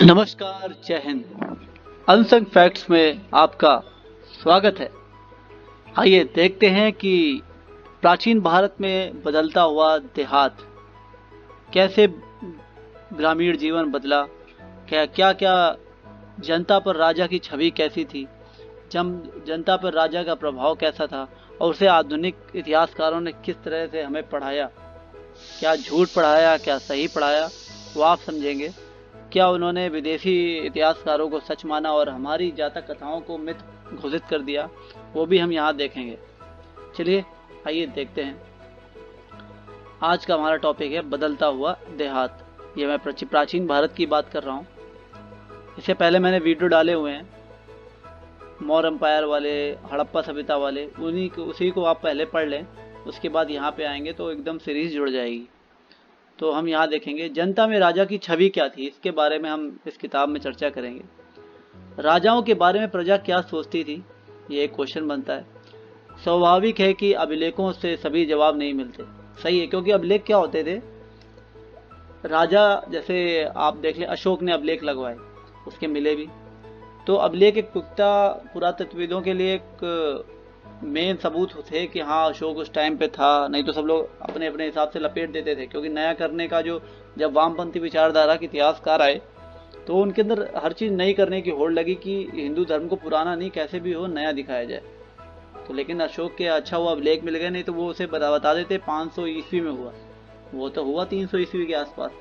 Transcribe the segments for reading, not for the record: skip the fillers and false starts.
नमस्कार, जय Hind. Unsung facts में आपका स्वागत है। आइए देखते हैं कि प्राचीन भारत में बदलता हुआ देहात कैसे ग्रामीण जीवन बदला, क्या क्या क्या जनता पर राजा की छवि कैसी थी, जनता पर राजा का प्रभाव कैसा था और उसे आधुनिक इतिहासकारों ने किस तरह से हमें पढ़ाया, क्या झूठ पढ़ाया, क्या सही पढ़ाया, वो आप समझेंगे। क्या उन्होंने विदेशी इतिहासकारों को सच माना और हमारी जातक कथाओं को मिथ घोषित कर दिया, वो भी हम यहाँ देखेंगे। चलिए आइए देखते हैं। आज का हमारा टॉपिक है बदलता हुआ देहात। ये मैं प्राचीन भारत की बात कर रहा हूँ। इससे पहले मैंने वीडियो डाले हुए हैं, मौर्य एम्पायर वाले, हड़प्पा सभ्यता वाले, उसी को आप पहले पढ़ लें, उसके बाद यहाँ पे आएंगे तो एकदम सीरीज जुड़ जाएगी। तो हम यहाँ देखेंगे जनता में राजा की छवि क्या थी, इसके बारे में हम इस किताब में चर्चा करेंगे। राजाओं के बारे में प्रजा क्या सोचती थी, ये एक क्वेश्चन बनता है। स्वाभाविक है कि अभिलेखों से सभी जवाब नहीं मिलते। सही है, क्योंकि अभिलेख क्या होते थे, राजा जैसे आप देख लें, अशोक ने अभिलेख लगवाए, उसके मिले भी। तो अभिलेख एक पुख्ता पुरातत्वविदों के लिए एक मेन सबूत थे कि हाँ अशोक उस टाइम पे था, नहीं तो सब लोग अपने अपने हिसाब से लपेट देते थे। क्योंकि नया करने का जो, जब वामपंथी विचारधारा के इतिहासकार आए तो उनके अंदर हर चीज़ नई करने की होड़ लगी कि हिंदू धर्म को पुराना नहीं, कैसे भी हो नया दिखाया जाए। तो लेकिन अशोक के अच्छा हुआ अभिलेख मिल गए, नहीं तो वो उसे बता देते 500 ईस्वी में हुआ। वो तो हुआ 300 ईस्वी के आसपास,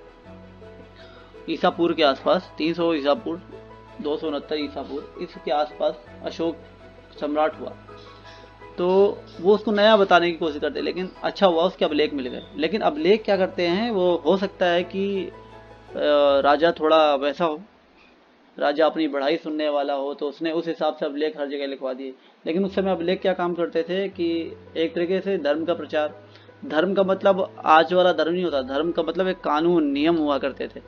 ईसापुर के आसपास, 300 ईसापुर, 269 ईसापुर, इसके आसपास अशोक सम्राट हुआ। तो वो उसको नया बताने की कोशिश करते, लेकिन अच्छा हुआ उसके अभिलेख मिल गए। लेकिन अभिलेख क्या करते हैं, वो हो सकता है कि राजा थोड़ा वैसा हो, राजा अपनी बढ़ाई सुनने वाला हो, तो उसने उस हिसाब से अभिलेख हर जगह लिखवा दिए। लेकिन उस समय अभिलेख क्या काम करते थे कि एक तरीके से धर्म का प्रचार, धर्म का मतलब आज वाला धर्म नहीं होता, धर्म का मतलब एक कानून नियम हुआ करते थे।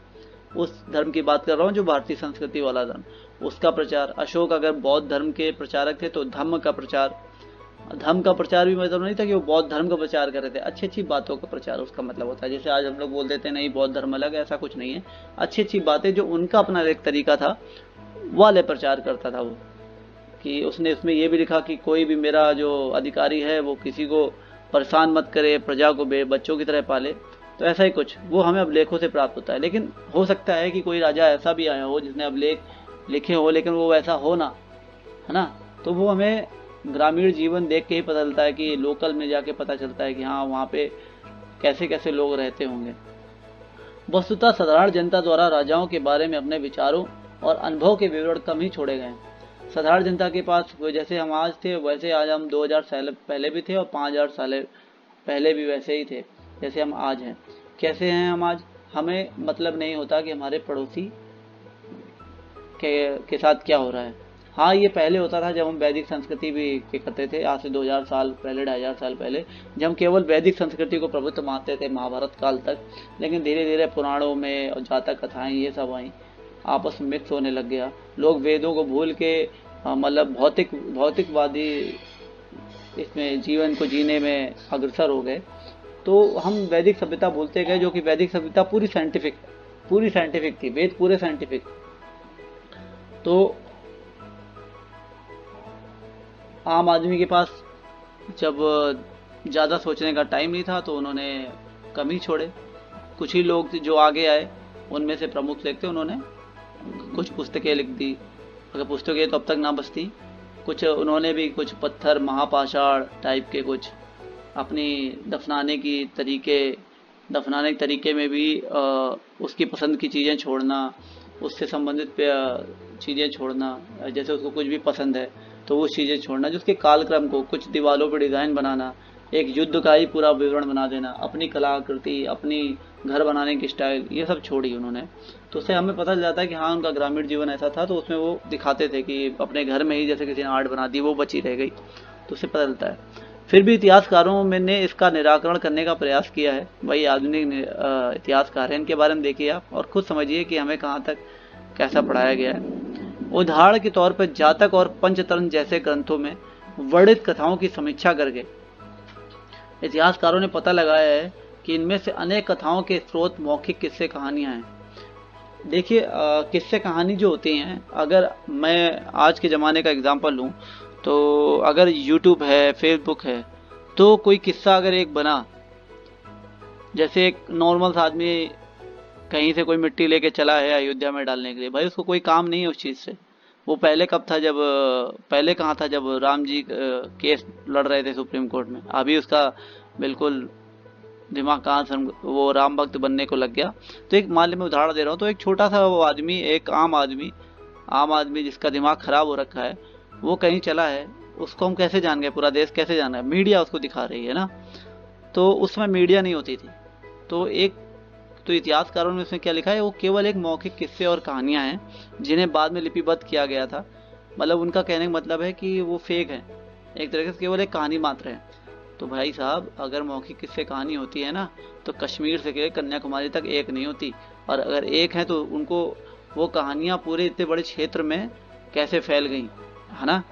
उस धर्म की बात कर रहा हूँ जो भारतीय संस्कृति वाला धर्म, उसका प्रचार। अशोक अगर बौद्ध धर्म के प्रचारक थे तो धम्म का प्रचार, धर्म का प्रचार भी मतलब नहीं था कि वो बौद्ध धर्म का प्रचार कर रहे थे, अच्छी अच्छी बातों का प्रचार उसका मतलब होता है। जैसे आज हम लोग बोल देते हैं नहीं बौद्ध धर्म अलग है, ऐसा कुछ नहीं है। अच्छी अच्छी बातें जो उनका अपना एक तरीका था वाले प्रचार करता था वो। कि उसने उसमें ये भी लिखा कि कोई भी मेरा जो अधिकारी है वो किसी को परेशान मत करे, प्रजा को बच्चों की तरह पाले। तो ऐसा ही कुछ वो हमें अभिलेखों से प्राप्त होता है। लेकिन हो सकता है कि कोई राजा ऐसा भी आया हो जिसने अभिलेख लिखे हो, लेकिन वो वैसा हो ना, है ना। तो वो हमें ग्रामीण जीवन देख के ही पता चलता है कि लोकल में जाके पता चलता है कि हाँ वहाँ पे कैसे कैसे लोग रहते होंगे। वस्तुतः साधारण जनता द्वारा राजाओं के बारे में अपने विचारों और अनुभव के विवरण कम ही छोड़े गए। साधारण जनता के पास जैसे हम आज थे वैसे आज हम 2000 साल पहले भी थे और 5000 साल पहले भी वैसे ही थे जैसे हम आज हैं। कैसे हैं हम आज, हमें मतलब नहीं होता कि हमारे पड़ोसी के साथ क्या हो रहा है। हाँ ये पहले होता था जब हम वैदिक संस्कृति भी करते थे, आज से 2000 साल पहले, 2500 साल पहले, जब हम केवल वैदिक संस्कृति को प्रभुत्व मानते थे महाभारत काल तक। लेकिन धीरे धीरे पुराणों में और जातक कथाएं ये सब आई, आपस में मिक्स होने लग गया। लोग वेदों को भूल के मतलब भौतिकवादी इसमें जीवन को जीने में अग्रसर हो गए। तो हम वैदिक सभ्यता भूलते गए, जो कि वैदिक सभ्यता पूरी साइंटिफिक थी, वेद पूरे साइंटिफिक। तो आम आदमी के पास जब ज़्यादा सोचने का टाइम नहीं था तो उन्होंने कम ही छोड़े। कुछ ही लोग जो आगे आए, उनमें से प्रमुख लेखते उन्होंने कुछ पुस्तकें लिख दी। अगर पुस्तकें तो अब तक ना बचती, कुछ उन्होंने भी कुछ पत्थर महापाषाण टाइप के कुछ अपनी दफनाने के तरीके में भी उसकी पसंद की चीज़ें छोड़ना, उससे संबंधित चीज़ें छोड़ना। जैसे उसको कुछ भी पसंद है तो वो चीज़ें छोड़ना, जिसके कालक्रम को, कुछ दीवारों पर डिज़ाइन बनाना, एक युद्ध का ही पूरा विवरण बना देना, अपनी कलाकृति, अपनी घर बनाने की स्टाइल, ये सब छोड़ी उन्होंने। तो उससे हमें पता चल जाता है कि हाँ उनका ग्रामीण जीवन ऐसा था। तो उसमें वो दिखाते थे कि अपने घर में ही जैसे किसी ने आर्ट बना दी वो बची रह गई, तो उससे पता चलता है। फिर भी इतिहासकारों में ने इसका निराकरण करने का प्रयास किया है। वही आधुनिक इतिहासकार हैं, इनके बारे में देखिए आप और खुद समझिए कि हमें कहाँ तक कैसा पढ़ाया गया है। उदाहरण के तौर पर जातक और पंचतंत्र जैसे ग्रंथों में वर्णित कथाओं की समीक्षा करके इतिहासकारों ने पता लगाया है कि इनमें से अनेक कथाओं के स्रोत मौखिक किस्से कहानियां हैं। देखिए किस्से कहानी जो होती हैं, अगर मैं आज के ज़माने का एग्जांपल लूँ तो अगर यूट्यूब है, फेसबुक है, तो कोई किस्सा अगर एक बना, जैसे एक नॉर्मल सा आदमी कहीं से कोई मिट्टी लेके चला है अयोध्या में डालने के लिए, भाई उसको कोई काम नहीं है उस चीज़ से। वो पहले कब था, जब पहले कहाँ था, जब राम जी केस लड़ रहे थे सुप्रीम कोर्ट में, अभी उसका बिल्कुल दिमाग कहाँ से वो राम भक्त बनने को लग गया। तो एक मान ली मैं उदाहरण दे रहा हूँ, तो एक छोटा सा वो आदमी, एक आम आदमी जिसका दिमाग खराब हो रखा है, वो कहीं चला है, उसको हम कैसे जान गए, पूरा देश कैसे जाना है, मीडिया उसको दिखा रही है ना। तो उस समय मीडिया नहीं होती थी, तो एक तो इतिहासकारों ने उसमें क्या लिखा है, वो केवल एक मौखिक किस्से और कहानियां हैं जिन्हें बाद में लिपिबद्ध किया गया था। मतलब उनका कहने का मतलब है कि वो फेक है, एक तरीके से केवल एक कहानी मात्र है। तो भाई साहब, अगर मौखिक किस्से कहानी होती है ना, तो कश्मीर से लेकर कन्याकुमारी तक एक नहीं होती, और अगर एक है तो उनको वो कहानियां पूरे इतने बड़े क्षेत्र में कैसे फैल गई, है ना।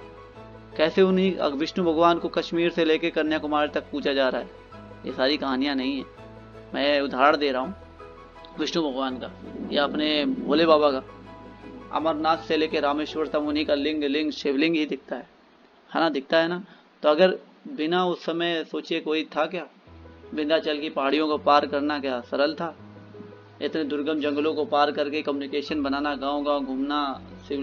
कैसे उन्हीं विष्णु भगवान को कश्मीर से लेकर कन्याकुमारी तक पूछा जा रहा है, ये सारी कहानियां नहीं है। मैं उदाहरण दे रहा हूँ विष्णु भगवान का या अपने भोले बाबा का। अमरनाथ से लेके रामेश्वर तक उन्हीं का लिंग शिवलिंग ही दिखता है ना, दिखता है ना। तो अगर बिना उस समय सोचिए कोई था क्या, विंध्याचल की पहाड़ियों को पार करना क्या सरल था? इतने दुर्गम जंगलों को पार करके कम्युनिकेशन बनाना, गांव गांव घूमना,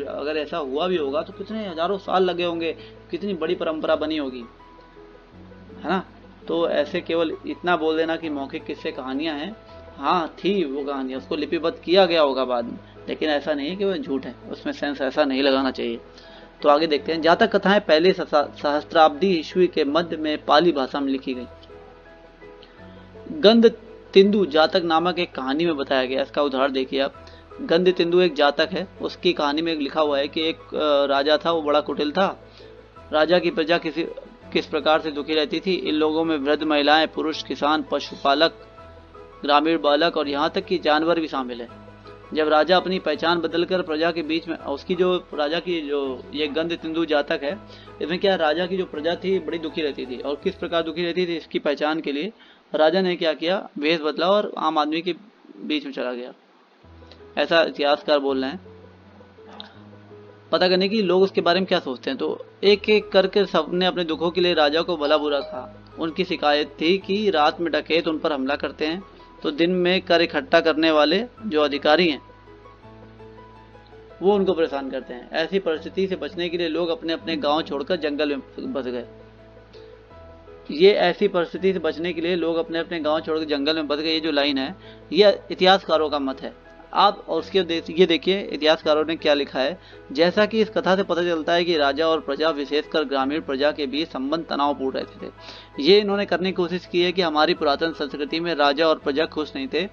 अगर ऐसा हुआ भी होगा तो कितने हजारों साल लगे होंगे, कितनी बड़ी परंपरा बनी होगी, है ना। तो ऐसे केवल इतना बोल देना कि मौखिक किस्से कहानियां हैं, हाँ थी वो कहानियां, उसको लिपिबद्ध किया गया होगा बाद में, लेकिन ऐसा नहीं है कि वो झूठ है, उसमें सेंस ऐसा नहीं लगाना चाहिए। तो आगे देखते हैं। जातक कथाएं पहले सहस्त्राब्दी ईस्वी के मध्य में पाली भाषा में लिखी गई। गंध तिंदु जातक नामक एक कहानी में बताया गया, इसका उदाहरण देखिए आप। गंध तिंदु एक जातक है, उसकी कहानी में लिखा हुआ है कि एक राजा था, वो बड़ा कुटिल था। राजा की प्रजा किस प्रकार से दुखी रहती थी। इन लोगों में वृद्ध महिलाएं, पुरुष, किसान, पशुपालक, ग्रामीण बालक और यहाँ तक कि जानवर भी शामिल है। जब राजा अपनी पहचान बदलकर प्रजा के बीच में, उसकी जो राजा की जो ये गंध तिंदु जातक है, इसमें क्या, राजा की जो प्रजा थी बड़ी दुखी रहती थी, और किस प्रकार दुखी रहती थी इसकी पहचान के लिए राजा ने क्या किया, वेश बदला और आम आदमी के बीच में चला गया, ऐसा इतिहासकार बोल रहे हैं। पता करने की लोग उसके बारे में क्या सोचते हैं। तो एक एक करके सबने अपने दुखों के लिए राजा को भला बुरा कहा। उनकी शिकायत थी कि रात में डकैत उन पर हमला करते हैं, तो दिन में कर इकट्ठा करने वाले जो अधिकारी हैं वो उनको परेशान करते हैं। ऐसी परिस्थिति से बचने के लिए लोग अपने अपने गांव छोड़कर जंगल में बस गए। ये ऐसी परिस्थिति से बचने के लिए लोग अपने अपने गांव छोड़कर जंगल में बस गए, ये जो लाइन है ये इतिहासकारों का मत है। आप और उसके ये देखिए इतिहासकारों ने क्या लिखा है। जैसा कि इस कथा से पता चलता है कि राजा और प्रजा, विशेषकर ग्रामीण प्रजा के बीच संबंध तनावपूर्ण रहते थे। ये इन्होंने करने की कोशिश की है कि हमारी पुरातन संस्कृति में राजा और प्रजा खुश नहीं थे,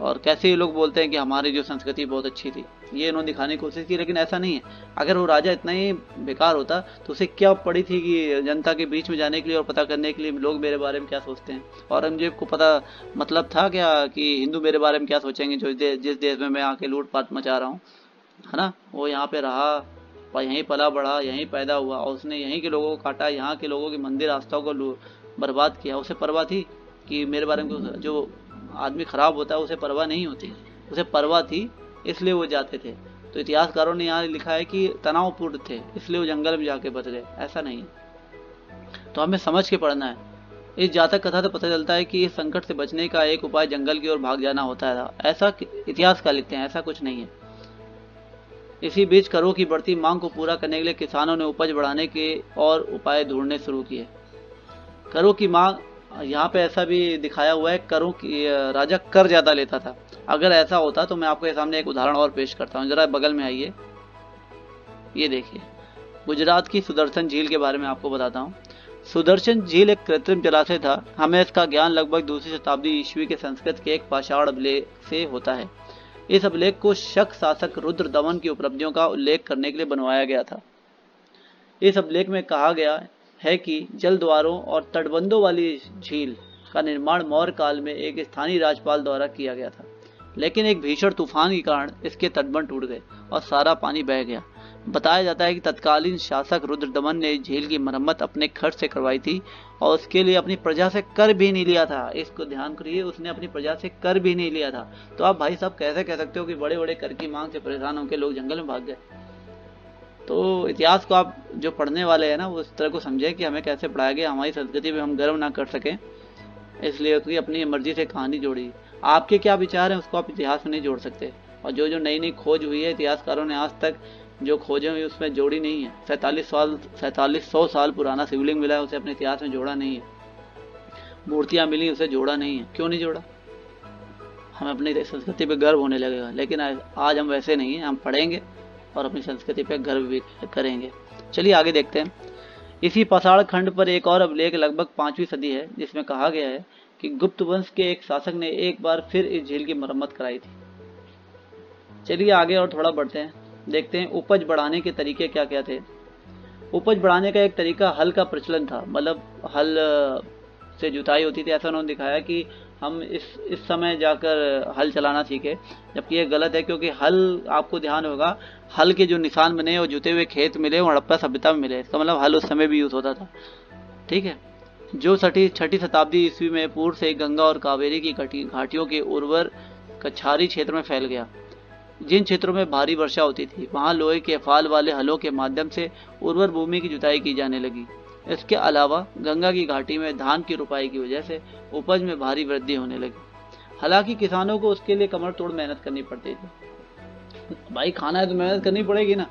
और कैसे ये लोग बोलते हैं कि हमारी जो संस्कृति बहुत अच्छी थी, ये इन्होंने दिखाने की कोशिश की, लेकिन ऐसा नहीं है। अगर वो राजा इतना ही बेकार होता तो उसे क्या पड़ी थी कि जनता के बीच में जाने के लिए और पता करने के लिए लोग मेरे बारे में क्या सोचते हैं। औरंगजेब को पता मतलब था क्या कि हिंदू मेरे बारे में क्या सोचेंगे, जिस देश में मैं आके लूटपाट मचा रहा हूँ, है ना। वो यहाँ पे रहा, यहीं पला बढ़ा, यहीं पैदा हुआ, और उसने यहीं के लोगों को काटा, यहाँ के लोगों की मंदिर आस्थाओं को बर्बाद किया। उसे परवाह थी कि मेरे बारे में, जो आदमी खराब होता है उसे परवाह नहीं होती, उसे परवाह थी, इसलिए वो जाते थे। तो इतिहासकारों ने यहाँ लिखा है कि तनावपूर्ण थे इसलिए वो जंगल में जाके बच गए, ऐसा नहीं है। तो हमें समझ के पढ़ना है। इस जातक कथा से पता चलता है कि इस संकट से बचने का एक उपाय जंगल की ओर भाग जाना होता है, ऐसा इतिहासकार लिखते हैं, ऐसा कुछ नहीं है। इसी बीच करों की बढ़ती मांग को पूरा करने के लिए किसानों ने उपज बढ़ाने के और उपाय ढूंढने शुरू किए। करों की मांग, यहाँ पे ऐसा भी दिखाया हुआ है, करों की राजा कर ज्यादा लेता था। अगर ऐसा होता तो मैं आपके सामने एक उदाहरण और पेश करता हूँ, जरा बगल में आइए, ये देखिए। गुजरात की सुदर्शन झील के बारे में आपको बताता हूँ। सुदर्शन झील एक कृत्रिम जलाशय था। हमें इसका ज्ञान लगभग दूसरी शताब्दी ईस्वी के संस्कृत के एक पाषाण अभिलेख से होता है। इस अभिलेख को शक शासक रुद्र दमन की उपलब्धियों का उल्लेख करने के लिए बनवाया गया था। इस अभिलेख में कहा गया है कि जल द्वारों और तटबंधों वाली झील का निर्माण मौर्य काल में एक स्थानीय राजपाल द्वारा किया गया था, लेकिन एक भीषण तूफान के कारण इसके तटबंध टूट गए और सारा पानी बह गया। बताया जाता है कि तत्कालीन शासक रुद्रदमन ने झील की मरम्मत अपने खर्च से करवाई थी और उसके लिए अपनी प्रजा से कर भी नहीं लिया था। इसको ध्यान करिए, उसने अपनी प्रजा से कर भी नहीं लिया था। तो आप भाई साहब कैसे कह सकते हो कि बड़े बड़े कर की मांग से परेशान होकर लोग जंगल में भाग गए? तो इतिहास को आप जो पढ़ने वाले हैं ना, वो इस तरह को समझे कि हमें कैसे पढ़ाया गया, हमारी संस्कृति पे हम गर्व ना कर सकें, इसलिए उसकी अपनी मर्जी से कहानी जोड़ी। आपके क्या विचार हैं उसको आप इतिहास में नहीं जोड़ सकते। और जो जो नई नई खोज हुई है इतिहासकारों ने आज तक जो खोजें हुई उसमें जोड़ी नहीं है। 4700 साल पुराना शिवलिंग मिला है, उसे अपने इतिहास में जोड़ा नहीं है। मूर्तियां मिली, उसे जोड़ा नहीं है। क्यों नहीं जोड़ा? हमें अपनी संस्कृति पे गर्व होने लगेगा। लेकिन आज हम वैसे नहीं हैं, हम पढ़ेंगे और अपनी संस्कृति पे गर्व भी करेंगे। चलिए आगे देखते हैं। इसी पाषाण खंड पर एक और अभिलेख लगभग 5वीं सदी है, जिसमें कहा गया है कि गुप्त वंश के एक शासक ने एक बार फिर इस झील की मरम्मत कराई थी। चलिए आगे और थोड़ा बढ़ते हैं, देखते हैं उपज बढ़ाने के तरीके क्या क्या थे। उपज बढ़ाने का एक तरीका हल का प्रचलन था, मतलब हल से जुताई होती थी। ऐसा उन्होंने दिखाया कि हम इस समय जाकर हल चलाना सीखे, जबकि ये गलत है, क्योंकि हल, आपको ध्यान होगा, हल के जो निशान बने और जुते हुए खेत मिले वो हड़प्पा सभ्यता में मिले। इसका मतलब हल उस समय भी यूज होता था। ठीक है। जो छठी शताब्दी ईस्वी में पूर्व से गंगा और कावेरी की घाटियों के उर्वर कछारी क्षेत्र में फैल गया। जिन क्षेत्रों में भारी वर्षा होती थी वहां लोहे के फाल वाले हलों के माध्यम से उर्वर भूमि की जुताई की जाने लगी। इसके अलावा गंगा की घाटी में धान की रुपाई की वजह से उपज में भारी वृद्धि होने लगी। हालांकि किसानों को उसके लिए कमर तोड़ मेहनत करनी पड़ती थी। भाई खाना है तो मेहनत करनी पड़ेगी ना,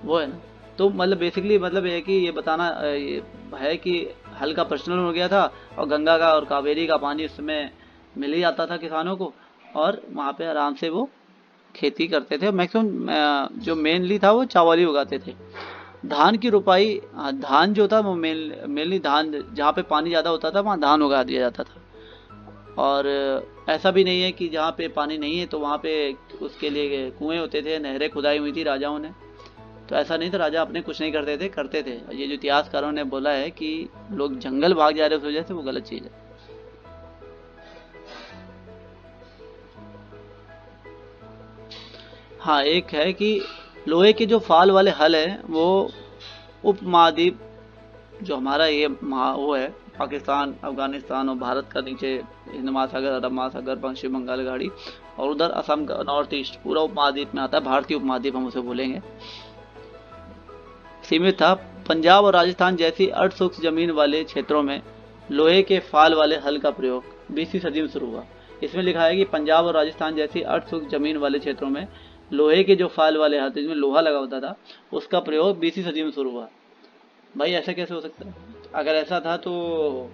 वो है ना। तो मतलब बेसिकली मतलब है कि ये बताना है कि हल का प्रचलन हो गया था और गंगा का और कावेरी का पानी उस समय मिल ही जाता था किसानों को, और वहाँ पे आराम से वो खेती करते थे। मैक्सिमम जो मेनली था वो चावल ही उगाते थे। धान की रुपाई, धान जो था वो मेनली धान, जहाँ पे पानी ज़्यादा होता था वहाँ धान उगा दिया जाता था। और ऐसा भी नहीं है कि जहाँ पे पानी नहीं है तो वहाँ पे उसके लिए कुएं होते थे, नहरें खुदाई हुई थी राजाओं ने। तो ऐसा नहीं था, राजा अपने कुछ नहीं करते थे। ये जो इतिहासकारों ने बोला है कि लोग जंगल भाग जा रहे उस वजह से, वो गलत चीज़ है। हाँ, एक है कि लोहे के जो फाल वाले हल हैं वो उपमहाद्वीप, जो हमारा ये वो है पाकिस्तान, अफगानिस्तान और भारत का नीचे हिंद महासागर, अरब महासागर, पश्चिम बंगाल खाड़ी और उधर असम का नॉर्थ ईस्ट पूरा उपमहाद्वीप में आता है। भारतीय उपमहाद्वीप हम उसे बोलेंगे, सीमित था। पंजाब और राजस्थान जैसी अर्ध सूक्ष्म जमीन वाले क्षेत्रों में लोहे के फाल वाले हल का प्रयोग 20वीं सदी में शुरू हुआ। इसमें लिखा है कि पंजाब और राजस्थान जैसी अर्ध सूक्ष्म जमीन वाले क्षेत्रों में लोहे के जो फाल वाले हल, जिसमें लोहा लगा होता था, उसका प्रयोग 20वीं सदी में शुरू हुआ। भाई ऐसा कैसे हो सकता है? अगर ऐसा था तो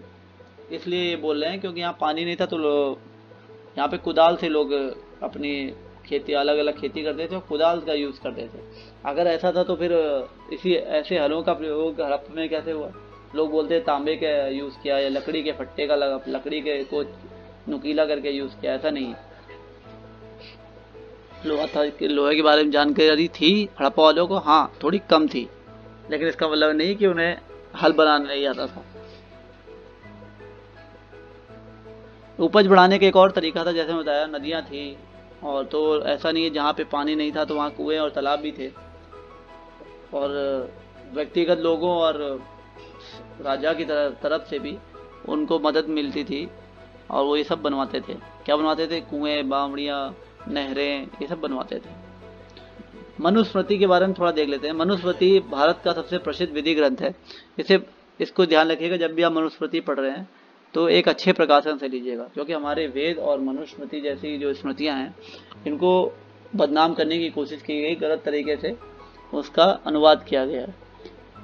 इसलिए ये बोल रहे हैं क्योंकि यहाँ पानी नहीं था, तो यहाँ पे कुदाल से लोग अपनी खेती, अलग अलग खेती करते थे और कुदाल का यूज करते थे। अगर ऐसा था तो फिर इसी ऐसे हलों का प्रयोग हड़प्पा में कैसे हुआ? लोग बोलते हैं तांबे का यूज किया या लकड़ी के फट्टे का लगा, लकड़ी के को नुकीला करके यूज किया। ऐसा नहीं है। लोहे के बारे में जानकारी थी हड़प्पा वालों को, हाँ थोड़ी कम थी, लेकिन इसका मतलब नहीं कि उन्हें हल बनाना नहीं आता था। उपज बढ़ाने का एक और तरीका था, जैसे मैं बताया, नदियाँ थी, और तो ऐसा नहीं है जहाँ पे पानी नहीं था तो वहाँ कुएं और तालाब भी थे, और व्यक्तिगत लोगों और राजा की तरफ से भी उनको मदद मिलती थी, और वो ये सब बनवाते थे। क्या बनवाते थे? कुएं, बावड़ियाँ, नहरें, ये सब बनवाते थे। मनुस्मृति के बारे में थोड़ा देख लेते हैं। मनुस्मृति भारत का सबसे प्रसिद्ध विधि ग्रंथ है। इसको ध्यान रखिएगा, जब भी आप मनुस्मृति पढ़ रहे हैं तो एक अच्छे प्रकाशन से लीजिएगा, क्योंकि हमारे वेद और मनुस्मृति जैसी जो स्मृतियां हैं, इनको बदनाम करने की कोशिश की गई, गलत तरीके से उसका अनुवाद किया गया है।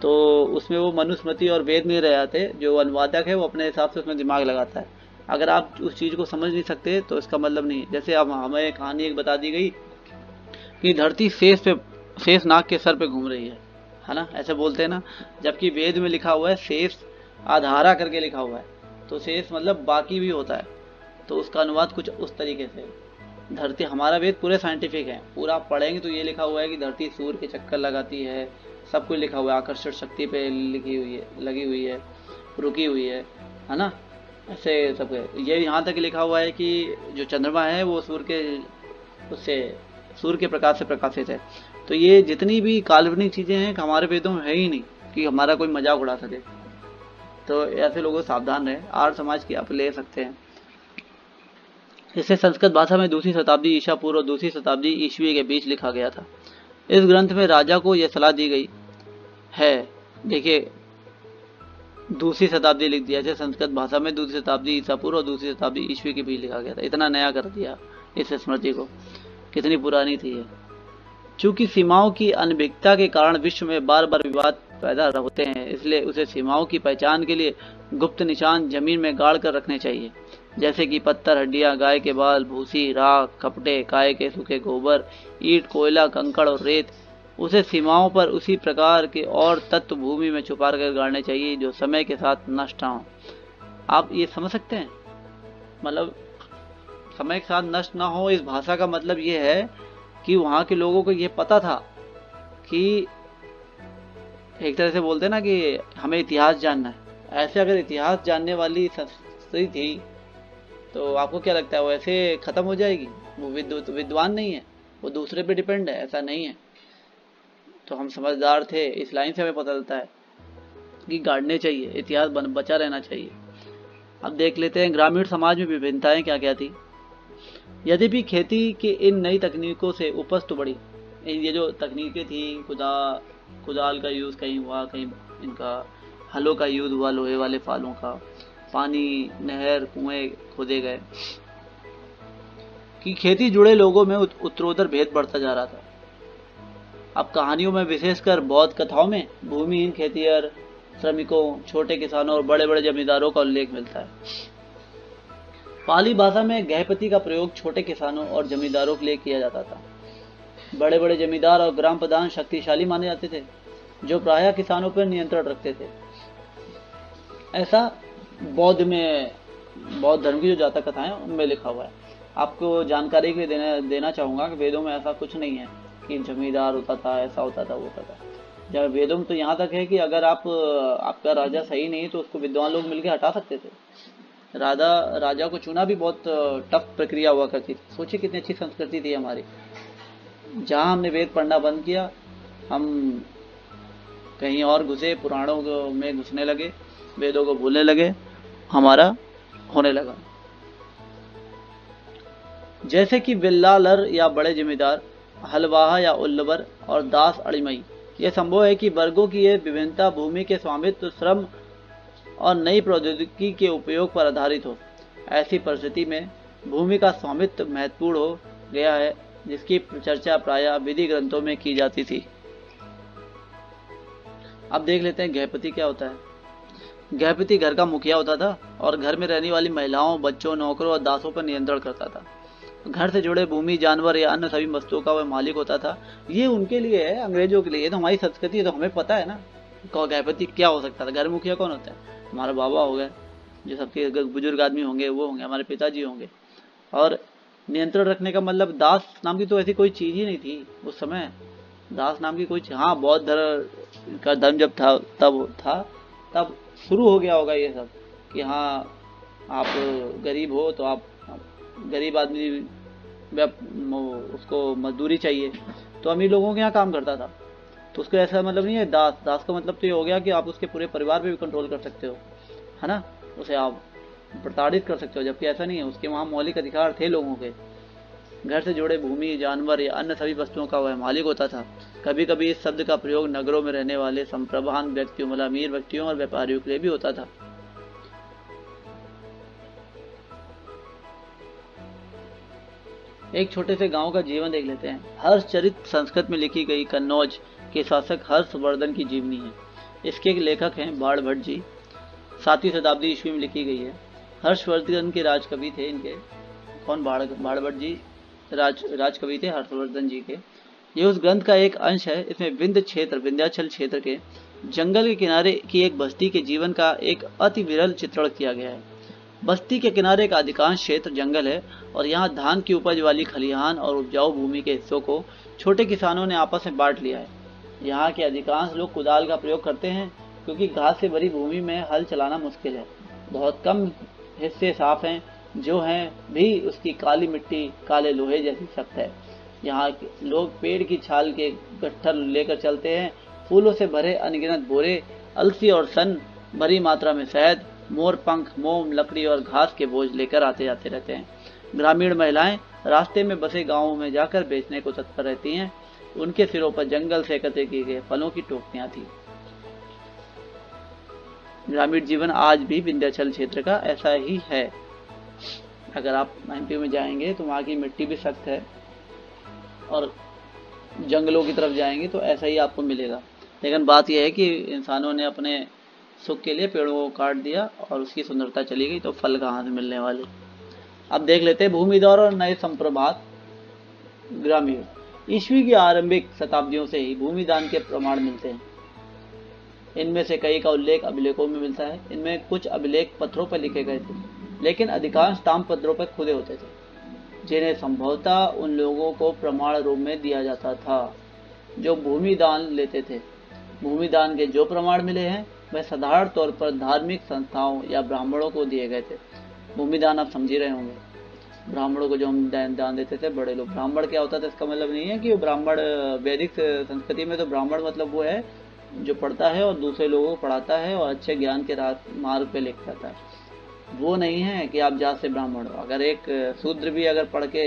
तो उसमें वो मनुस्मृति और वेद नहीं रह जाते, जो अनुवादक है वो अपने हिसाब से उसमें दिमाग लगाता है। अगर आप उस चीज़ को समझ नहीं सकते तो इसका मतलब नहीं। जैसे अब हमें कहानी एक बता दी गई कि धरती शेष नाग के सर पे घूम रही है ना, ऐसे बोलते हैं ना, जबकि वेद में लिखा हुआ है शेष आधारा करके लिखा हुआ है, तो शेष मतलब बाकी भी होता है। तो उसका अनुवाद कुछ उस तरीके से, धरती, हमारा वेद पूरे साइंटिफिक है, पूरा पढ़ेंगे तो ये लिखा हुआ है कि धरती सूर्य के चक्कर लगाती है, सब कुछ लिखा हुआ है, आकर्षण शक्ति पे लगी हुई है, रुकी हुई है ना, ऐसे सब है। ये यहाँ तक लिखा हुआ है कि जो चंद्रमा है वो सूर्य के प्रकाश से प्रकाशित है। तो ये जितनी भी काल्पनिक चीजें हैं हमारे वेदों में है ही नहीं कि हमारा कोई मजाक उड़ा सके। तो ऐसे लोगों से सावधान रहे। आर्य समाज की आप ले सकते हैं। इसे संस्कृत भाषा में 2वीं शताब्दी ईसा पूर्व और 2वीं शताब्दी ईस्वी के बीच लिखा गया था। इस ग्रंथ में राजा को यह सलाह दी गई है, देखिए 2वीं शताब्दी लिख दिया है, संस्कृत भाषा में 2वीं शताब्दी ईसा पूर्व और 2वीं शताब्दी ईस्वी के बीच लिखा गया था। इतना नया कर दिया इस स्मृति को, कितनी पुरानी थी ये। चूंकि सीमाओं की अनभिज्ञता के कारण विश्व में बार बार विवाद पैदा होते हैं, इसलिए उसे सीमाओं की पहचान के लिए गुप्त निशान जमीन में गाड़ कर रखने चाहिए, जैसे कि पत्थर, हड्डियां, गाय के बाल, भूसी, राख, कपड़े, गाय के सूखे गोबर, ईंट, कोयला, कंकड़ और रेत। उसे सीमाओं पर उसी प्रकार के और तत्व भूमि में छुपा कर गाड़ने चाहिए जो समय के साथ नष्ट हों। आप ये समझ सकते हैं, मतलब समय के साथ नष्ट ना हो, इस भाषा का मतलब ये है कि वहां के लोगों को ये पता था कि एक तरह से बोलते हैं ना कि हमें इतिहास जानना है। ऐसे अगर इतिहास जानने वाली संस्कृति थी तो आपको क्या लगता है वो ऐसे खत्म हो जाएगी? वो विद्वान नहीं है, वो दूसरे पे डिपेंड है, ऐसा नहीं है। तो हम समझदार थे, इस लाइन से हमें पता चलता है कि गाड़ने चाहिए, इतिहास बचा रहना चाहिए। अब देख लेते हैं ग्रामीण समाज में विभिन्नताएं क्या क्या थी। यद्यपि खेती की इन नई तकनीकों से उपज तो बढ़ी, ये जो तकनीकें थी, कुदाल का यूज कहीं हुआ, कहीं इनका हलों का यूज हुआ, लोहे वाले फालों का, पानी, नहर, कुएं खोदे गए, कि खेती जुड़े लोगों में उत्तरोत्तर भेद बढ़ता जा रहा था। अब कहानियों में, विशेषकर बौद्ध कथाओं में, भूमिहीन खेतिहर, श्रमिकों, छोटे किसानों और बड़े बड़े जमींदारों का उल्लेख मिलता है। पाली भाषा में गृहपति का प्रयोग छोटे किसानों और जमींदारों के लिए किया जाता था। बड़े बड़े जमींदार और ग्राम प्रधान शक्तिशाली माने जाते थे, जो प्रायः किसानों पर नियंत्रण रखते थे। ऐसा बौद्ध धर्म की जो जातक कथाएं उनमें लिखा हुआ है। आपको जानकारी के लिए देना चाहूंगा कि वेदों में ऐसा कुछ नहीं है कि जमींदार होता था, ऐसा होता था, वो होता था। जब वेदों में तो यहाँ तक है कि अगर आपका राजा सही नहीं तो उसको विद्वान लोग मिलकर हटा सकते थे। राजा को चुना भी बहुत टफ प्रक्रिया हुआ करती थी। सोचिए कितनी अच्छी संस्कृति थी हमारी। जहाँ हमने वेद पढ़ना बंद किया, हम कहीं और घुसे, पुराणों में घुसने लगे, वेदों को भूलने लगे, हमारा होने लगा। जैसे कि बिल्लालर या बड़े जिम्मेदार, हलवाहा या उल्लवर और दास अड़िमई। यह संभव है कि वर्गों की यह विभिन्नता भूमि के स्वामित्व, श्रम और नई प्रौद्योगिकी के उपयोग पर आधारित हो। ऐसी परिस्थिति में भूमि का स्वामित्व महत्वपूर्ण हो गया है, जिसकी चर्चा प्रायः विधि ग्रंथों में की जाती थी। अब देख लेते हैं गृहपति क्या होता है। गृहपति घर का मुखिया होता था और घर में रहने वाली महिलाओं, बच्चों, नौकरों और दासों पर नियंत्रण करता था। घर से जुड़े भूमि, जानवर या अन्य सभी वस्तुओं का वह मालिक होता था। ये उनके लिए है, अंग्रेजों के लिए। तो हमारी संस्कृति है तो हमें पता है ना गृहपति क्या हो सकता था। घर मुखिया कौन होता है? हमारा बाबा हो गए, जो सबके बुजुर्ग आदमी होंगे, वो होंगे, हमारे पिताजी होंगे। और नियंत्रण रखने का मतलब, दास नाम की तो ऐसी कोई चीज ही नहीं थी उस समय। दास नाम की कोई, हाँ बौद्ध धर्म का धर्म जब था तब शुरू हो गया होगा ये सब कि हाँ आप गरीब हो तो आप गरीब आदमी उसको मजदूरी चाहिए, तो अमीर लोगों के यहाँ काम करता था। तो उसको ऐसा मतलब नहीं है। दास का मतलब तो ये हो गया कि आप उसके पूरे परिवार पे भी कंट्रोल कर सकते हो, है ना, उसे आप प्रताड़ित कर सकते हो, जबकि ऐसा नहीं है। उसके वहाँ मौलिक अधिकार थे लोगों के। घर से जुड़े भूमि, जानवर या अन्य सभी वस्तुओं का वह मालिक होता था। कभी कभी इस शब्द का प्रयोग नगरों में रहने वाले संप्रभुवान व्यक्तियों, मतलब अमीर व्यक्तियों और व्यापारियों के लिए भी होता था। एक छोटे से गांव का जीवन देख लेते हैं। हर्षचरित संस्कृत में लिखी गई कन्नौज के शासक हर्षवर्धन की जीवनी है। इसके एक लेखक हैं बाण भट्ट जी, 7वीं शताब्दी ईस्वी में लिखी गई है। हर्षवर्धन के राजकवि थे इनके, कौन? बाण भट्ट जी राजकवि थे हर्षवर्धन जी के। ये उस ग्रंथ का एक अंश है। इसमें विंध्याचल क्षेत्र के जंगल के किनारे की एक बस्ती के जीवन का एक अति विरल चित्रण किया गया है। बस्ती के किनारे का अधिकांश क्षेत्र जंगल है और यहाँ धान की उपज वाली खलिहान और उपजाऊ भूमि के हिस्सों को छोटे किसानों ने आपस में बांट लिया है। यहाँ के अधिकांश लोग कुदाल का प्रयोग करते हैं क्योंकि घास से भरी भूमि में हल चलाना मुश्किल है। बहुत कम हिस्से साफ हैं, जो हैं भी उसकी काली मिट्टी, काले लोहे जैसी सख्त है। यहाँ के लोग पेड़ की छाल के गट्ठर लेकर चलते हैं। फूलों से भरे अनगिनत बोरे, अलसी और सन, भरी मात्रा में शहद, मोर पंख, मोम, लकड़ी और घास के बोझ लेकर आते जाते रहते हैं। ग्रामीण महिलाएं रास्ते में बसे गांवों में जाकर बेचने को तत्पर रहती हैं। उनके सिरों पर जंगल से एकत्र किए गए फलों की टोकरियां थी। ग्रामीण जीवन आज भी विंध्याचल क्षेत्र का ऐसा ही है। अगर आप एमपी में जाएंगे तो वहाँ की मिट्टी भी सख्त है और जंगलों की तरफ जाएंगे तो ऐसा ही आपको मिलेगा। लेकिन बात यह है कि इंसानों ने अपने सुख के लिए पेड़ों को काट दिया और उसकी सुंदरता चली गई, तो फल कहाँ से मिलने वाले। अब देख लेते हैं भूमिदौर और नए संप्रभात। ग्रामीण ईस्वी की आरंभिक शताब्दियों से ही भूमिदान के प्रमाण मिलते हैं। इनमें से कई का उल्लेख अभिलेखों में मिलता है। इनमें कुछ अभिलेख पत्थरों पर लिखे गए थे, लेकिन अधिकांश ताम्रपत्रों पर खुदे होते थे, जिन्हें संभवतः उन लोगों को प्रमाण रूप में दिया जाता था जो भूमिदान लेते थे। भूमिदान के जो प्रमाण मिले हैं वह साधारण तौर पर धार्मिक संस्थाओं या ब्राह्मणों को दिए गए थे। भूमिदान आप समझ ही रहे होंगे, ब्राह्मणों को जो हम दान देते थे बड़े लोग। ब्राह्मण क्या होता था इसका मतलब नहीं है कि वो ब्राह्मण, वैदिक संस्कृति में तो ब्राह्मण मतलब वो है जो पढ़ता है और दूसरे लोगों को पढ़ाता है और अच्छे ज्ञान के मार्ग पे लेकर जाता है। वो नहीं है कि आप जात से ब्राह्मण हो। अगर एक शूद्र भी अगर पढ़ के,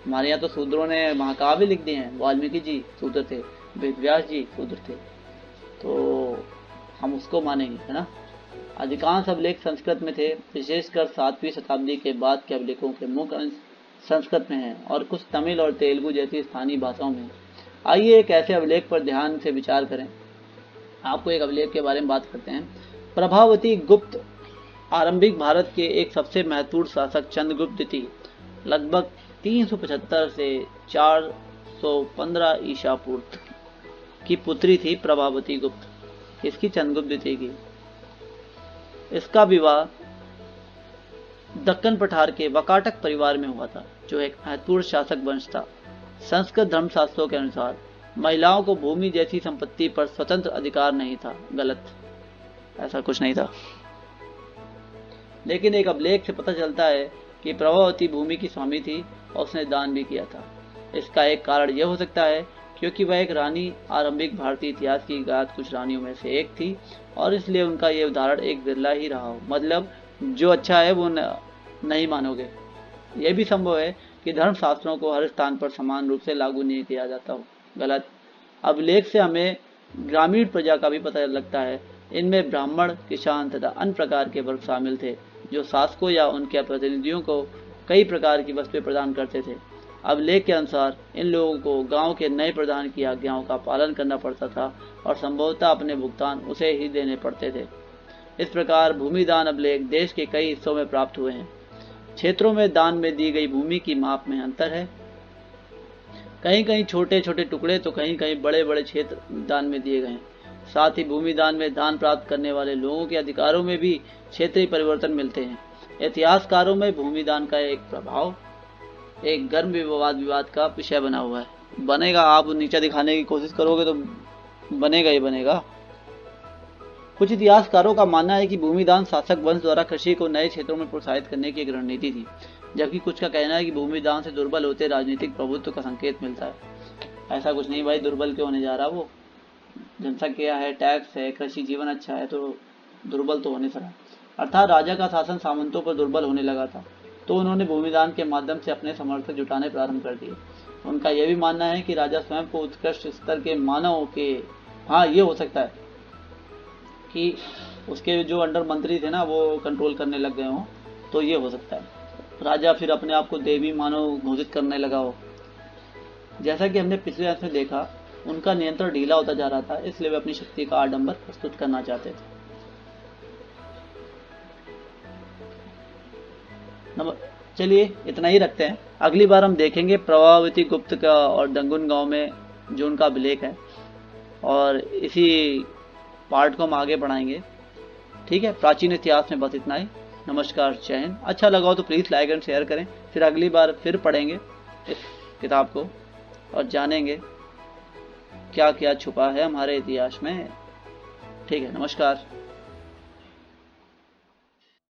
हमारे यहाँ तो शूद्रों ने महाकाव्य लिख दिए हैं। वाल्मीकि जी शूद्र थे, वेद व्यास जी शूद्र थे, तो हम उसको मानेंगे, है ना। अधिकांश अभिलेख संस्कृत में थे, विशेषकर 7वीं शताब्दी के बाद के अभिलेखों के मुख्य अंश संस्कृत में हैं और कुछ तमिल और तेलुगु जैसी स्थानीय भाषाओं में। आइए एक ऐसे अभिलेख पर ध्यान से विचार करें। आपको एक अभिलेख के बारे में बात करते हैं। प्रभावती गुप्त आरंभिक भारत के एक सबसे महत्वपूर्ण शासक चंद्रगुप्त द्वितीय लगभग 375 से 415 ईसा पूर्व की पुत्री थी। प्रभावती गुप्त इसकी चंद्रगुप्त द्वितीय की। इसका विवाह दक्कन पठार के वकाटक परिवार में हुआ था, जो एक महत्वपूर्ण शासक वंश था। संस्कृत धर्मशास्त्रों के अनुसार महिलाओं को भूमि जैसी संपत्ति पर स्वतंत्र अधिकार नहीं था। गलत, ऐसा कुछ नहीं था। लेकिन एक अभिलेख से पता चलता है कि प्रभावती भूमि की स्वामी थी और उसने दान भी किया था। इसका एक कारण यह हो सकता है क्योंकि वह एक रानी आरंभिक भारतीय इतिहास की ज्ञात कुछ रानियों में से एक थी और इसलिए उनका यह उदाहरण एक बिरला ही रहा हो। मतलब जो अच्छा है वो नहीं मानोगे। यह भी संभव है कि धर्मशास्त्रों को हर स्थान पर समान रूप से लागू नहीं किया जाता हो। गलत। अभिलेख से हमें ग्रामीण प्रजा का भी पता लगता है। इनमें ब्राह्मण, किसान तथा अन्य प्रकार के वर्ग शामिल थे जो शासकों या उनके प्रतिनिधियों को कई प्रकार की वस्तुएं प्रदान करते थे। अभिलेख के अनुसार इन लोगों को गांव के नए प्रधान की आज्ञाओं का पालन करना पड़ता था और संभवतः अपने भुगतान उसे ही देने पड़ते थे। इस प्रकार भूमिदान अभिलेख देश के कई हिस्सों में प्राप्त हुए हैं। क्षेत्रों में दान में दी गई भूमि की माप में अंतर है। कहीं कहीं छोटे छोटे टुकड़े तो कहीं कहीं बड़े बड़े क्षेत्र दान में दिए गए हैं। साथ ही भूमिदान में दान प्राप्त करने वाले लोगों के अधिकारों में भी क्षेत्रीय परिवर्तन मिलते हैं। इतिहासकारों में भूमिदान का एक प्रभाव एक गर्म विवाद का विषय बना हुआ है। बनेगा, आप नीचे दिखाने की कोशिश करोगे तो बनेगा ही बनेगा। कुछ इतिहासकारों का मानना है कि भूमिदान शासक वंश द्वारा कृषि को नए क्षेत्रों में प्रोत्साहित करने की एक रणनीति थी, जबकि कुछ का कहना है कि भूमिदान से दुर्बल होते राजनीतिक प्रभुत्व का संकेत मिलता है। ऐसा कुछ नहीं भाई, दुर्बल क्यों होने जा रहा, वो जनसंख्या है, टैक्स है, कृषि जीवन अच्छा है, तो दुर्बल तो होने सका। अर्थात राजा का शासन सामंतों पर दुर्बल होने लगा था, तो उन्होंने भूमिदान के माध्यम से अपने समर्थक जुटाने प्रारंभ कर दिए। उनका यह भी मानना है कि राजा स्वयं को उत्कृष्ट स्तर के मानव के, हाँ ये हो सकता है कि उसके जो अंडर मंत्री थे ना वो कंट्रोल करने लग गए हों, तो ये हो सकता है। राजा फिर अपने आप को देवी मानव घोषित करने लगा हो। जैसा कि हमने पिछले अंश में देखा, उनका नियंत्रण ढीला होता जा रहा था, इसलिए वे अपनी शक्ति का आडंबर प्रस्तुत करना चाहते थे। चलिए इतना ही रखते हैं। अगली बार हम देखेंगे प्रभावती गुप्त का और डंगुन गांव में जो उनका अभिलेख है, और इसी पार्ट को हम आगे बढ़ाएंगे। ठीक है, प्राचीन इतिहास में बस इतना ही। नमस्कार, जय हिंद। अच्छा लगा हो तो प्लीज़ लाइक एंड शेयर करें। फिर अगली बार फिर पढ़ेंगे इस किताब को और जानेंगे क्या क्या छुपा है हमारे इतिहास में। ठीक है, नमस्कार।